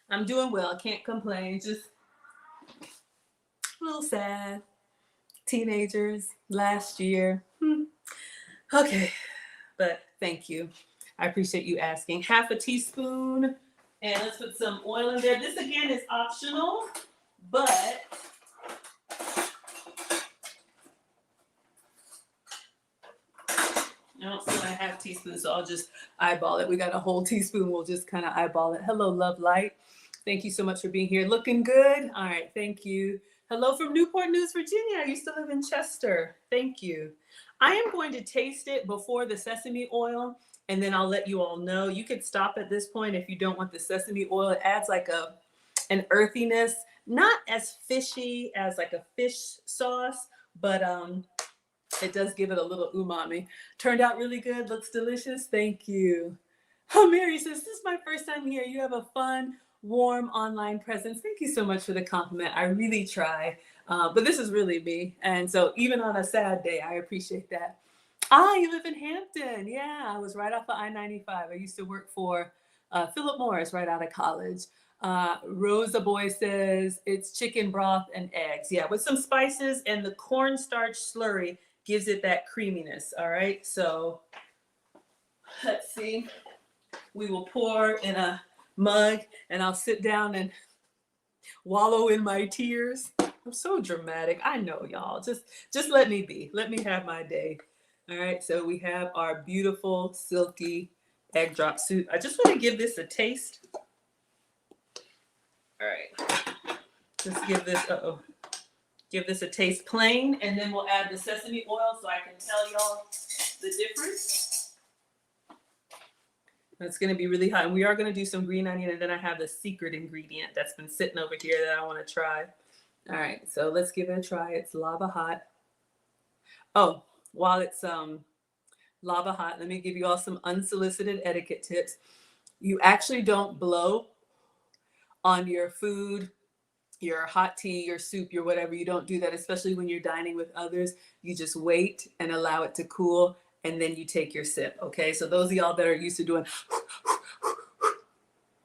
I'm doing well. Can't complain. Just a little sad. Teenagers last year. Okay, but thank you. I appreciate you asking. Half a teaspoon. And let's put some oil in there. This again is optional, but don't see my half teaspoon, so I'll just eyeball it. We got a whole teaspoon. We'll just kind of eyeball it. Hello, Love Light. Thank you so much for being here. Looking good. All right. Thank you. Hello from Newport News, Virginia. I used to live in Chester. Thank you. I am going to taste it before the sesame oil, and then I'll let you all know. You could stop at this point if you don't want the sesame oil. It adds like an earthiness, not as fishy as like a fish sauce, but it does give it a little umami. Turned out really good. Looks delicious. Thank you. Oh, Mary says, this is my first time here. You have a fun, warm online presence. Thank you so much for the compliment. I really try. But this is really me. And so even on a sad day, I appreciate that. Ah, you live in Hampton. Yeah, I was right off of I-95. I used to work for Philip Morris right out of college. Rosa Boy says it's chicken broth and eggs. Yeah, with some spices, and the cornstarch slurry gives it that creaminess. All right, so let's see. We will pour in a mug, and I'll sit down and wallow in my tears. I'm so dramatic. I know, y'all. Just let me be. Let me have my day. All right, so we have our beautiful silky egg drop soup. I just want to give this a taste. All right, just give this a taste plain, and then we'll add the sesame oil so I can tell y'all the difference. It's going to be really hot, and we are going to do some green onion, and then I have the secret ingredient that's been sitting over here that I want to try. All right, so let's give it a try. It's lava hot. Oh, while it's lava hot, let me give you all some unsolicited etiquette tips. You actually don't blow on your food, your hot tea, your soup, your whatever. You don't do that, especially when you're dining with others. You just wait and allow it to cool, and then you take your sip, okay? So those of y'all that are used to doing,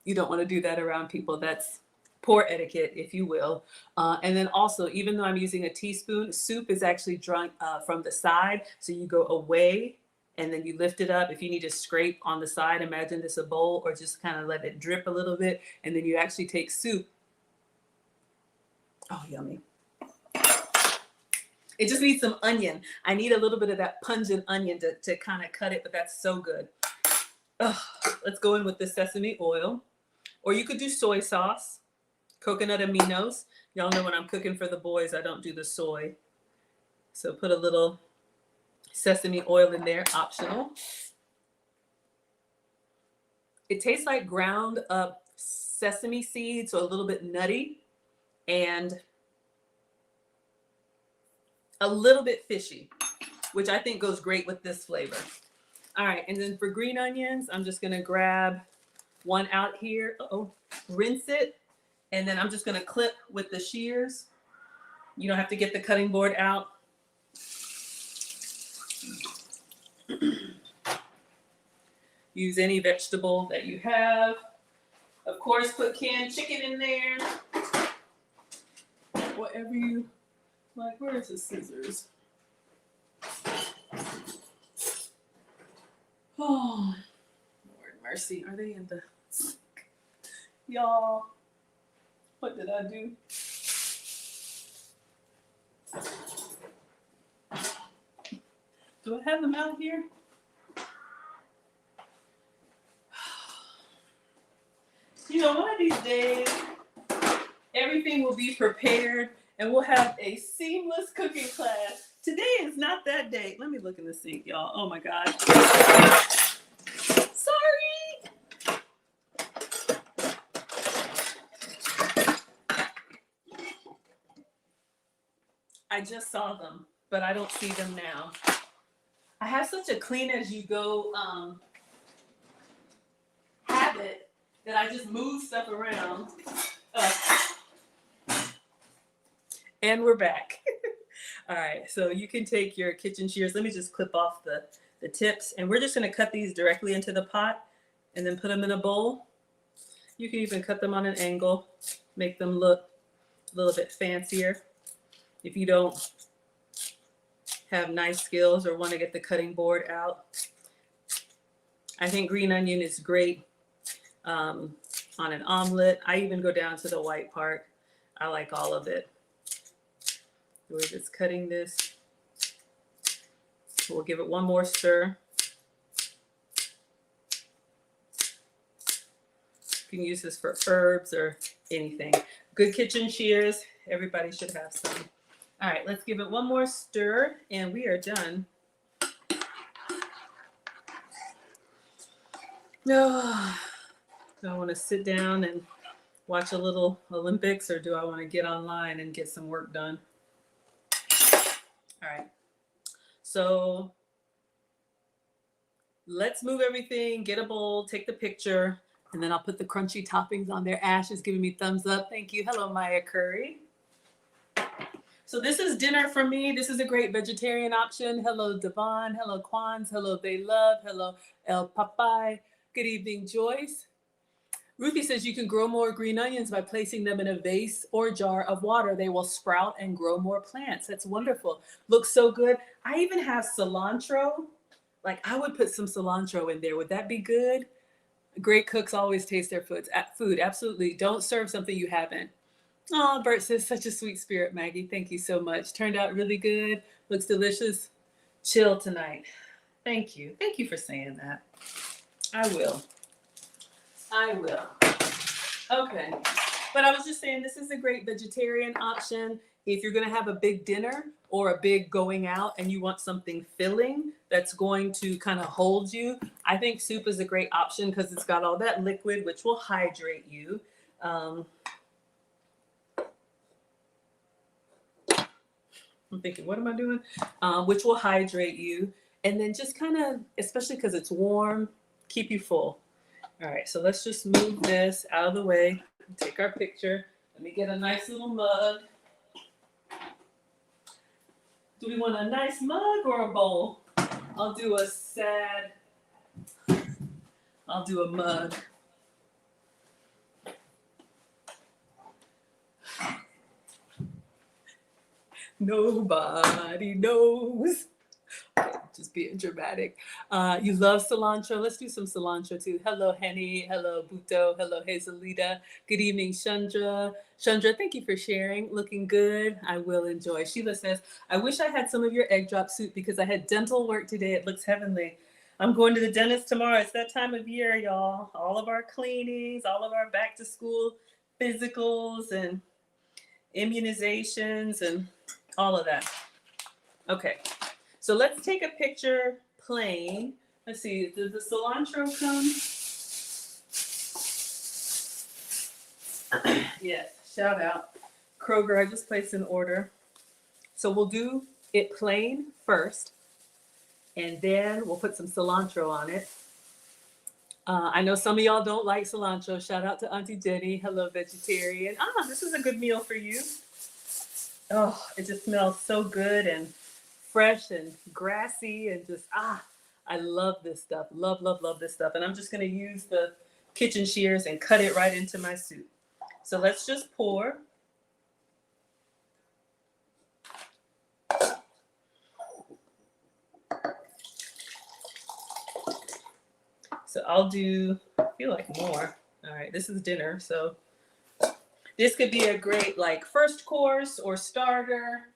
you don't want to do that around people. That's poor etiquette, if you will. And then also, even though I'm using a teaspoon, soup is actually drunk from the side. So you go away and then you lift it up. If you need to scrape on the side, imagine this a bowl, or just kind of let it drip a little bit. And then you actually take soup. Oh, yummy. It just needs some onion. I need a little bit of that pungent onion to kind of cut it, but that's so good. Ugh. Let's go in with the sesame oil. Or you could do soy sauce, coconut aminos. Y'all know when I'm cooking for the boys, I don't do the soy. So put a little sesame oil in there, optional. It tastes like ground up sesame seeds, so a little bit nutty and a little bit fishy, which I think goes great with this flavor. All right, and then for green onions, I'm just gonna grab one out here. Rinse it, and then I'm just gonna clip with the shears. You don't have to get the cutting board out. Use any vegetable that you have. Of course, put canned chicken in there. Whatever you like. Where's the scissors? Oh, Lord mercy. Are they in the... Y'all, what did I do? Do I have them out here? You know, one of these days, everything will be prepared and we'll have a seamless cooking class. Today is not that day. Let me look in the sink, y'all. Oh my God. Sorry. I just saw them, but I don't see them now. I have such a clean as you go habit that I just move stuff around. And we're back. All right, so you can take your kitchen shears. Let me just clip off the tips, and we're just gonna cut these directly into the pot and then put them in a bowl. You can even cut them on an angle, make them look a little bit fancier. If you don't have nice skills or want to get the cutting board out. I think green onion is great on an omelet. I even go down to the white part. I like all of it. We're just cutting this. We'll give it one more stir. You can use this for herbs or anything. Good kitchen shears. Everybody should have some. All right, let's give it one more stir and we are done. No, do I want to sit down and watch a little Olympics or do I want to get online and get some work done? All right. So let's move everything, get a bowl, take the picture, and then I'll put the crunchy toppings on there. Ash is giving me thumbs up. Thank you. Hello, Maya Curry. So this is dinner for me. This is a great vegetarian option. Hello, Devon. Hello, Quans. Hello, They Love. Hello, El Papai. Good evening, Joyce. Ruthie says you can grow more green onions by placing them in a vase or jar of water. They will sprout and grow more plants. That's wonderful. Looks so good. I even have cilantro. Like I would put some cilantro in there. Would that be good? Great cooks always taste their food. Absolutely. Don't serve something you haven't. Oh, Bert says such a sweet spirit, Maggie. Thank you so much. Turned out really good. Looks delicious. Chill tonight. Thank you. Thank you for saying that. I will. Okay. But I was just saying this is a great vegetarian option. If you're going to have a big dinner or a big going out and you want something filling that's going to kind of hold you, I think soup is a great option because it's got all that liquid, which will hydrate you. I'm thinking, what am I doing? Which will hydrate you. And then just kind of, especially because it's warm, keep you full. All right, so let's just move this out of the way. Take our picture. Let me get a nice little mug. Do we want a nice mug or a bowl? I'll do a mug. Nobody knows. Okay, just being dramatic. You love cilantro. Let's do some cilantro too. Hello, Henny. Hello, Buto. Hello, Hazelita. Good evening, Chandra. Chandra, thank you for sharing. Looking good. I will enjoy. Sheila says, I wish I had some of your egg drop soup because I had dental work today. It looks heavenly. I'm going to the dentist tomorrow. It's that time of year, y'all. All of our cleanings, all of our back to school physicals and immunizations and all of that. Okay. So let's take a picture plain. Let's see, does the cilantro come? Yes, shout out. Kroger, I just placed an order. So we'll do it plain first, and then we'll put some cilantro on it. I know some of y'all don't like cilantro. Shout out to Auntie Jenny. Hello, vegetarian. This is a good meal for you. Oh, it just smells so good and fresh and grassy and just, I love this stuff. Love, love, love this stuff. And I'm just going to use the kitchen shears and cut it right into my soup. So let's just pour. So I feel like more. All right, this is dinner. So this could be a great like first course or starter.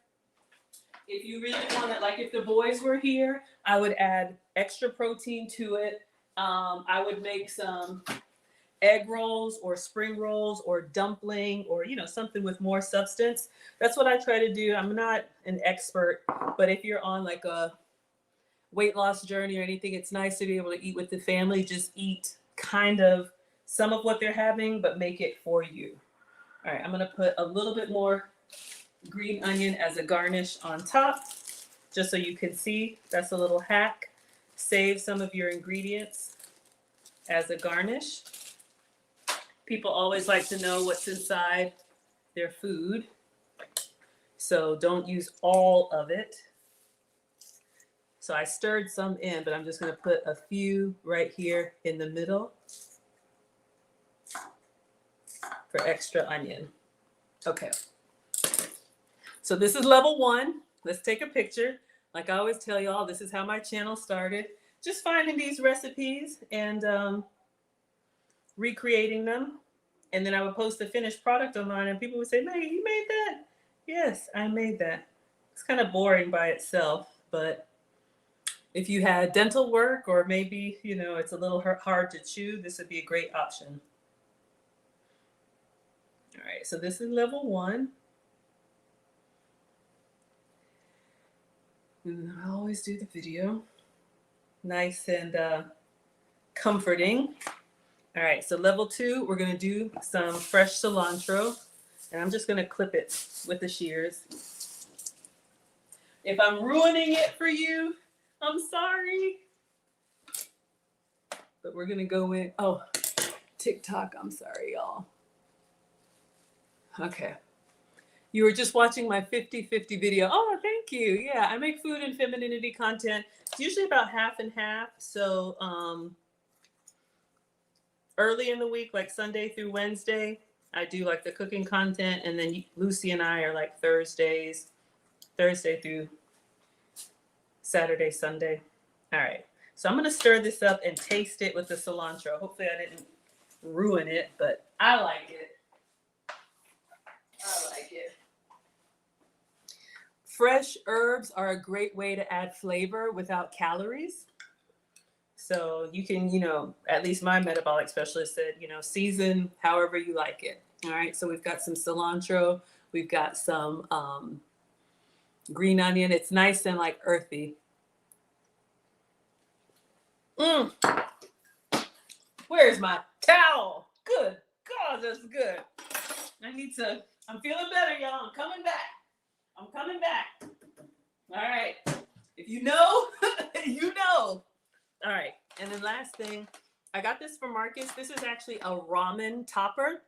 If you really want it, like if the boys were here, I would add extra protein to it. I would make some egg rolls or spring rolls or dumpling or, something with more substance. That's what I try to do. I'm not an expert, but if you're on like a weight loss journey or anything, it's nice to be able to eat with the family. Just eat kind of some of what they're having, but make it for you. All right, I'm going to put a little bit more green onion as a garnish on top, just so you can see. That's a little hack. Save some of your ingredients as a garnish. People always like to know what's inside their food, so don't use all of it. So I stirred some in, but I'm just going to put a few right here in the middle for extra onion. Okay. So this is level 1. Let's take a picture. Like I always tell y'all, this is how my channel started. Just finding these recipes and recreating them. And then I would post the finished product online and people would say, Maggie, you made that? Yes, I made that. It's kind of boring by itself, but if you had dental work or maybe, it's a little hard to chew, this would be a great option. right, so this is level 1. And I always do the video. Nice and comforting. All right, so level 2, we're gonna do some fresh cilantro. And I'm just gonna clip it with the shears. If I'm ruining it for you, I'm sorry. But we're gonna go in, oh, TikTok, I'm sorry, y'all. Okay. You were just watching my 50-50 video. Oh, thank you. Yeah, I make food and femininity content. It's usually about half and half. So early in the week, like Sunday through Wednesday, I do like the cooking content. And then Lucy and I are like Thursday through Saturday, Sunday. All right. So I'm going to stir this up and taste it with the cilantro. Hopefully I didn't ruin it, but I like it. I like it. Fresh herbs are a great way to add flavor without calories. So you can, at least my metabolic specialist said, season however you like it. All right. So we've got some cilantro. We've got some green onion. It's nice and like earthy. Where's my towel? Good God, that's good. I'm feeling better, y'all. I'm coming back. All right. If you know, you know. All right. And then last thing, I got this from Marcus. This is actually a ramen topper.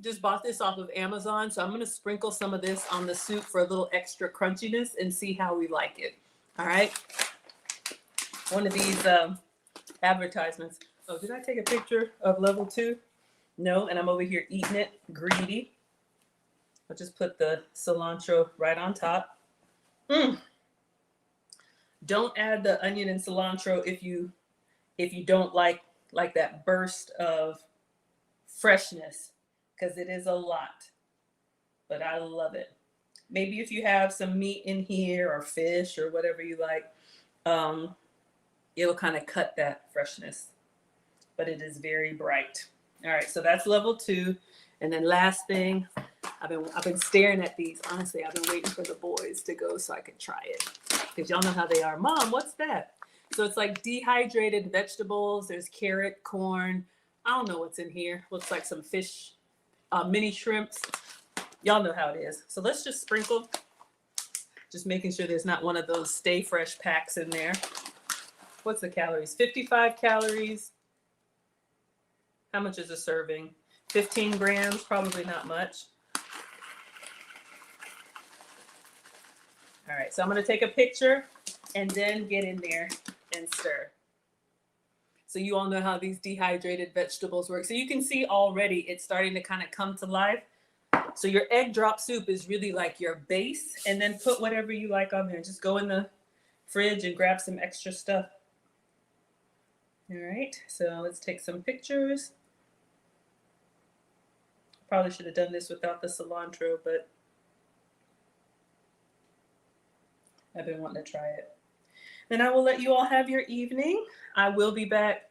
Just bought this off of Amazon. So I'm going to sprinkle some of this on the soup for a little extra crunchiness and see how we like it. All right. One of these advertisements. Oh, did I take a picture of level 2? No. And I'm over here eating it. Greedy. I'll just put the cilantro right on top. Don't add the onion and cilantro if you don't like that burst of freshness, because it is a lot. But I love it. Maybe if you have some meat in here or fish or whatever you like, it'll kind of cut that freshness. But it is very bright. All right, so that's level 2. And then last thing, I've been staring at these. Honestly, I've been waiting for the boys to go so I can try it. Because y'all know how they are. Mom, what's that? So it's like dehydrated vegetables. There's carrot, corn. I don't know what's in here. Looks like some fish, mini shrimps. Y'all know how it is. So let's just sprinkle. Just making sure there's not one of those stay fresh packs in there. What's the calories? 55 calories. How much is a serving? 15 grams, probably not much. All right, so I'm going to take a picture and then get in there and stir. So you all know how these dehydrated vegetables work. So you can see already it's starting to kind of come to life. So your egg drop soup is really like your base, and then put whatever you like on there. Just go in the fridge and grab some extra stuff. All right, so let's take some pictures. Probably should have done this without the cilantro, but I've been wanting to try it. Then I will let you all have your evening. I will be back.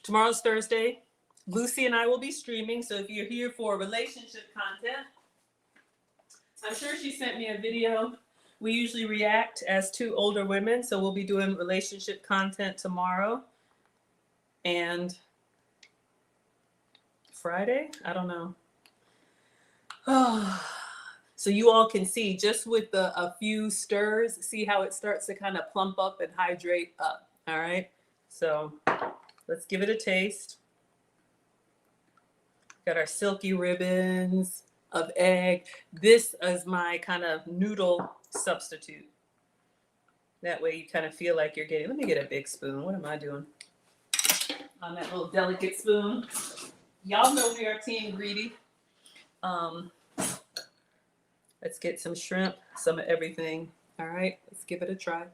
Tomorrow's Thursday. Lucy and I will be streaming. So if you're here for relationship content, I'm sure she sent me a video. We usually react as 2 older women. So we'll be doing relationship content tomorrow. And Friday? I don't know. Oh. So you all can see just with a few stirs, see how it starts to kind of plump up and hydrate up. All right. So let's give it a taste. Got our silky ribbons of egg. This is my kind of noodle substitute. That way you kind of feel like you're getting, let me get a big spoon. What am I doing? On that little delicate spoon. Y'all know we are team greedy. Let's get some shrimp, some of everything. All right, let's give it a try.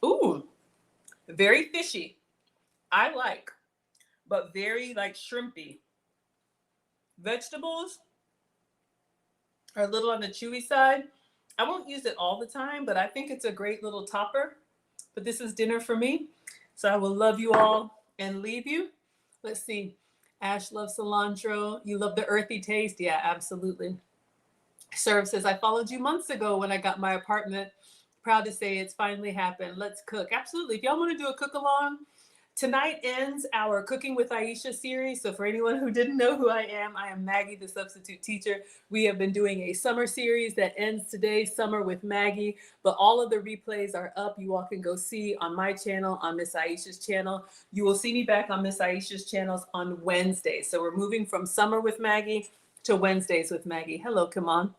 Ooh, very fishy. I like, but very like shrimpy. Vegetables are a little on the chewy side. I won't use it all the time, but I think it's a great little topper. But this is dinner for me. So I will love you all and leave you. Let's see. Ash loves cilantro. You love the earthy taste. Yeah, absolutely. Serve says, I followed you months ago when I got my apartment. Proud to say it's finally happened. Let's cook. Absolutely. If y'all want to do a cook along, tonight ends our Cooking with Aisha series. So for anyone who didn't know who I am Maggie, the substitute teacher. We have been doing a summer series that ends today, Summer with Maggie. But all of the replays are up. You all can go see on my channel, on Miss Aisha's channel. You will see me back on Miss Aisha's channels on Wednesdays. So we're moving from Summer with Maggie to Wednesdays with Maggie. Hello, come on.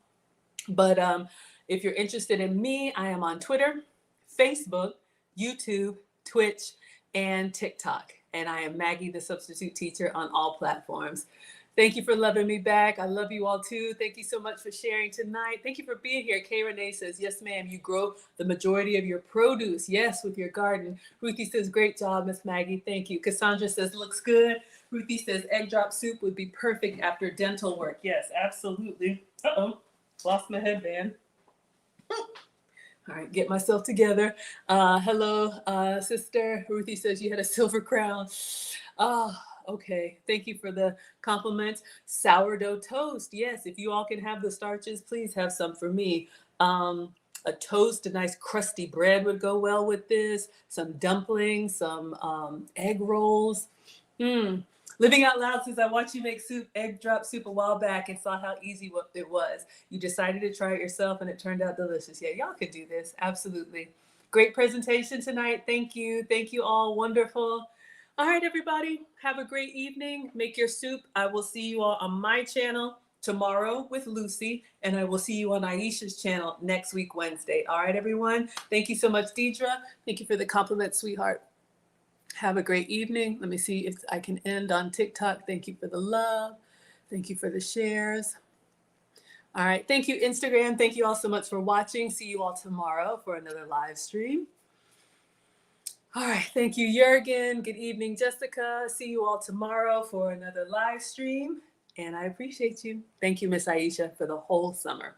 But if you're interested in me, I am on Twitter, Facebook, YouTube, Twitch, and TikTok. And I am Maggie, the substitute teacher, on all platforms. Thank you for loving me back. I love you all too. Thank you so much for sharing tonight. Thank you for being here. Kay Renee says, yes, ma'am, you grow the majority of your produce. Yes, with your garden. Ruthie says, great job, Miss Maggie. Thank you. Cassandra says, looks good. Ruthie says, egg drop soup would be perfect after dental work. Yes, absolutely. Uh-oh. Lost my headband. All right, get myself together. Hello, sister. Ruthie says you had a silver crown. Oh, okay. Thank you for the compliments. Sourdough toast. Yes, if you all can have the starches, please have some for me. A toast, a nice crusty bread would go well with this. Some dumplings, some egg rolls. Mm. Living Out Loud says, I watched you make soup, egg drop soup a while back and saw how easy it was. You decided to try it yourself and it turned out delicious. Yeah, y'all could do this. Absolutely. Great presentation tonight. Thank you. Thank you all. Wonderful. All right, everybody. Have a great evening. Make your soup. I will see you all on my channel tomorrow with Lucy, and I will see you on Aisha's channel next week, Wednesday. All right, everyone. Thank you so much, Deidre. Thank you for the compliment, sweetheart. Have a great evening. Let me see if I can end on TikTok. Thank you for the love. Thank you for the shares. All right. Thank you, Instagram. Thank you all so much for watching. See you all tomorrow for another live stream. All right. Thank you, Jurgen. Good evening, Jessica. See you all tomorrow for another live stream. And I appreciate you. Thank you, Miss Aisha, for the whole summer.